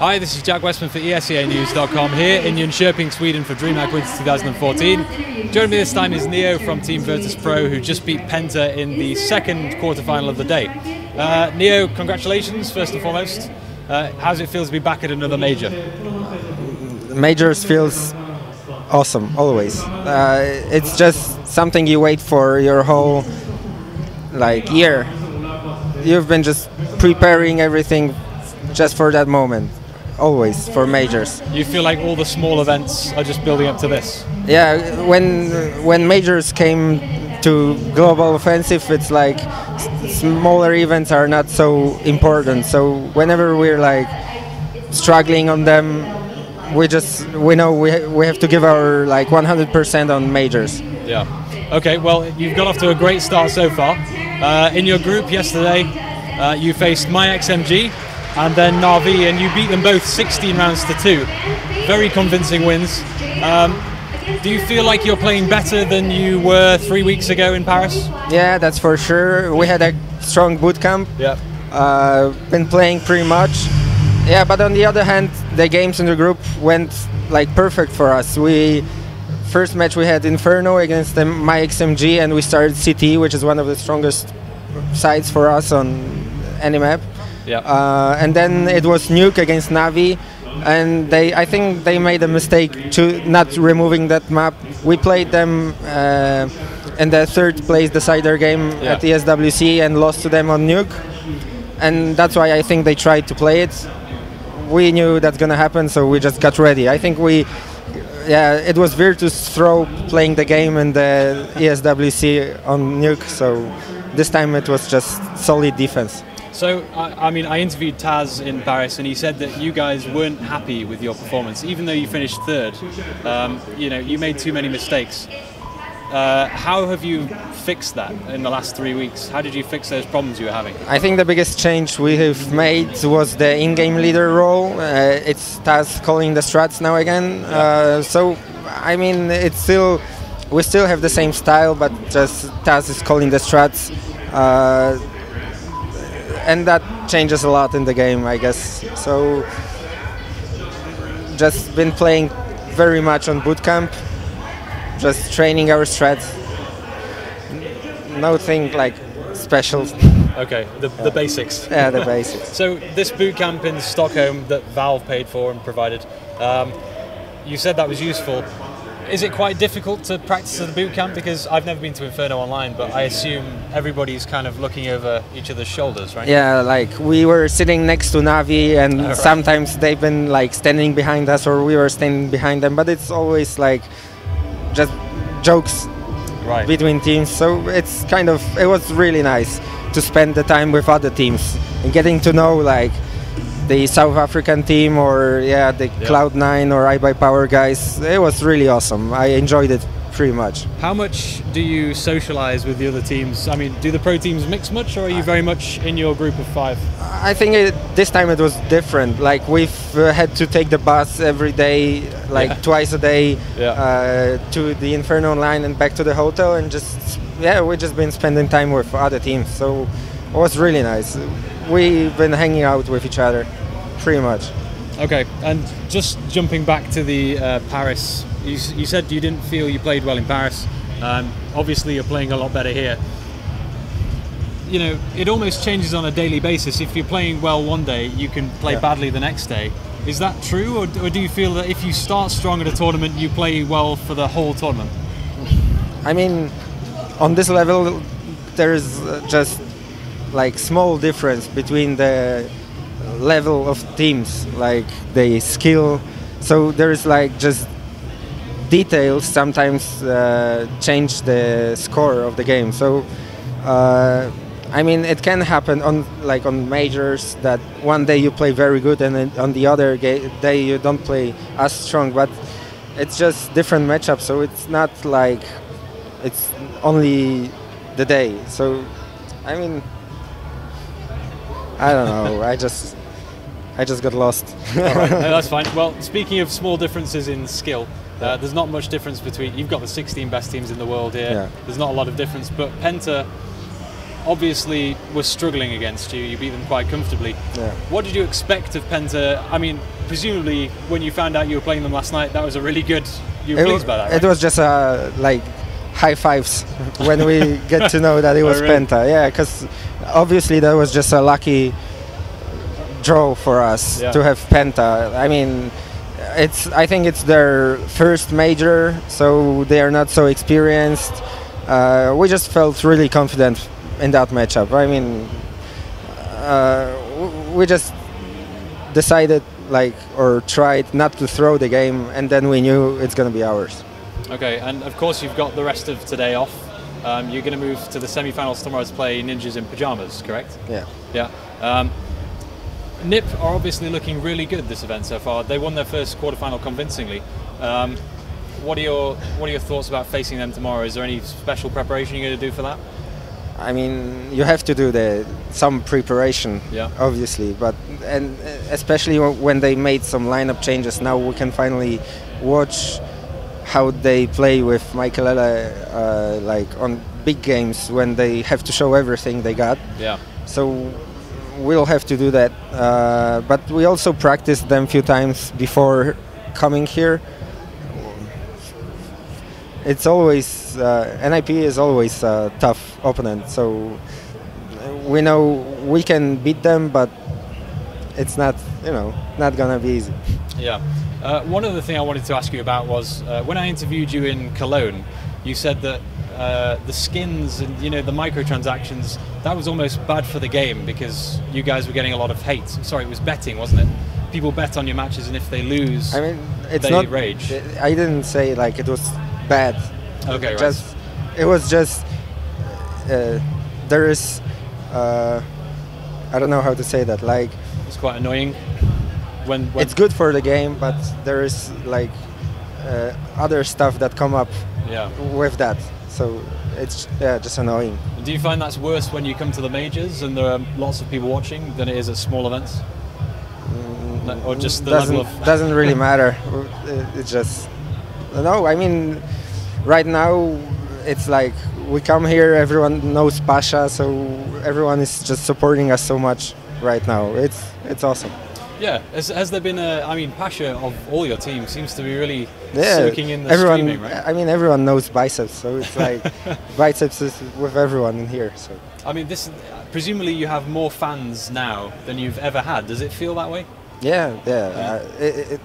Hi, this is Jack Westman for ESEAnews.com here in Jönköping, Sweden for DreamHack Winter 2014. Joining me this time is Neo from Team Virtus Pro, who just beat Penta in the second quarterfinal of the day. Neo, congratulations first and foremost. How does it feel to be back at another major? Majors feels awesome, always. It's just something you wait for your whole year. You've been just preparing everything just for that moment, always, for majors. You feel like all the small events are just building up to this? Yeah, when majors came to global offensive, it's like smaller events are not so important. So whenever we're struggling on them, we know we have to give our 100% on majors. Yeah. Okay. Well, you've got off to a great start so far. In your group yesterday, you faced MyXMG and then Navi, and you beat them both 16 rounds to 2. Very convincing wins. Do you feel like you're playing better than you were 3 weeks ago in Paris? Yeah, that's for sure. We had a strong bootcamp. Yeah. Been playing pretty much. Yeah, but on the other hand, the games in the group went perfect for us. First match we had Inferno against the MyXMG, and we started CT, which is one of the strongest sides for us on any map. Yeah. And then it was Nuke against Navi, and I think they made a mistake to not removing that map. We played them in the third place decider game at the SWC and lost to them on Nuke, and that's why I think they tried to play it. We knew that's gonna happen, so we just got ready. I think it was Virtus Throw playing the game in the ESWC on Nuke, so this time it was just solid defense. So, I interviewed Taz in Paris, and he said that you guys weren't happy with your performance, even though you finished third. You made too many mistakes. How have you fixed that in the last 3 weeks? How did you fix those problems you were having? I think the biggest change we have made was the in-game leader role. It's Taz calling the strats now again. We still have the same style, but just Taz is calling the strats. And that changes a lot in the game, I guess. So, just been playing very much on bootcamp, just training our strats. Nothing special. Okay, the basics. Yeah, the basics. So this bootcamp in Stockholm that Valve paid for and provided, you said that was useful. Is it quite difficult to practice at the bootcamp? Because I've never been to Inferno online, but I assume everybody's kind of looking over each other's shoulders, right? Yeah, we were sitting next to Navi, and sometimes they've been standing behind us, or we were standing behind them, but it's always just jokes between teams. So it was really nice to spend the time with other teams and getting to know the South African team or the Cloud9 or iBuyPower guys. It was really awesome. I enjoyed it pretty much. How much do you socialize with the other teams? Do the pro teams mix much, or are you very much in your group of 5? I think this time it was different. We've had to take the bus every day, twice a day, to the Inferno Online and back to the hotel, and we've just been spending time with other teams. So it was really nice. We've been hanging out with each other, pretty much. Okay, and just jumping back to the Paris, you said you didn't feel you played well in Paris. Obviously you're playing a lot better here. It almost changes on a daily basis. If you're playing well one day, you can play badly the next day. Is that true, or do you feel that if you start strong at a tournament, you play well for the whole tournament? On this level, there's just small difference between the level of teams, the skill. So there's just details sometimes change the score of the game. So it can happen on majors that one day you play very good and then on the other day you don't play as strong, but it's just different matchups. So it's not it's only the day. So I don't know. I just got lost. All right, no, that's fine. Well, speaking of small differences in skill, there's not much difference between. You've got the 16 best teams in the world here. Yeah. There's not a lot of difference, but Penta obviously were struggling against you. You beat them quite comfortably. Yeah. What did you expect of Penta? I mean, presumably when you found out you were playing them last night, that was a really good. You were pleased by that, right? It was just like high fives when we get to know that it was really? Penta. Yeah, because obviously that was just a lucky draw for us to have Penta. I mean, I think it's their first major, so they are not so experienced. We just felt really confident in that matchup. I mean, we just decided or tried not to throw the game, and then we knew it's going to be ours. Okay, and of course you've got the rest of today off. You're going to move to the semi-finals tomorrow to play Ninjas in Pyjamas, correct? Yeah. Yeah. NIP are obviously looking really good this event so far. They won their first quarterfinal convincingly. What are your thoughts about facing them tomorrow? Is there any special preparation you're going to do for that? I mean, you have to do some preparation, obviously, and especially when they made some lineup changes. Now we can finally watch how they play with Michaelele on big games when they have to show everything they got. Yeah. So we'll have to do that. But we also practiced them a few times before coming here. It's always NIP is always a tough opponent, so we know we can beat them, but it's not not gonna be easy. Yeah. One other thing I wanted to ask you about was when I interviewed you in Cologne, you said that the skins and the microtransactions, that was almost bad for the game because you guys were getting a lot of hate. Sorry, it was betting, wasn't it? People bet on your matches, and if they lose, I mean, it's they not rage. I didn't say it was bad. Okay, it was just there is I don't know how to say that. It's quite annoying. When it's good for the game, but there is other stuff that come up with that. So it's just annoying. Do you find that's worse when you come to the majors and there are lots of people watching than it is at small events? Or just the level of... Doesn't really matter. It's just... No, I mean, right now it's we come here, everyone knows Pasha, so everyone is just supporting us so much right now. It's awesome. Yeah, has there been I mean, Pasha of all your teams seems to be really soaking in the streaming, right? I mean, everyone knows Biceps, so it's Biceps is with everyone in here. So I mean, presumably you have more fans now than you've ever had. Does it feel that way? Yeah. It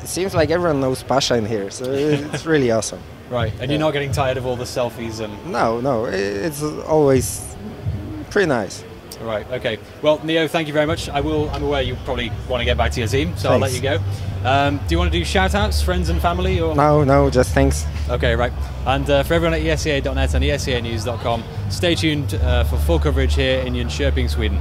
seems like everyone knows Pasha in here, so it's really awesome. Right, and you're not getting tired of all the selfies and... No, it's always pretty nice. Right, okay. Well, Neo, thank you very much. I'm aware you probably want to get back to your team, so Thanks. I'll let you go. Do you want to do shout-outs, friends and family? Or? No, just thanks. Okay, right. And for everyone at ESEA.net and ESEAnews.com, stay tuned for full coverage here in Jönköping, Sweden.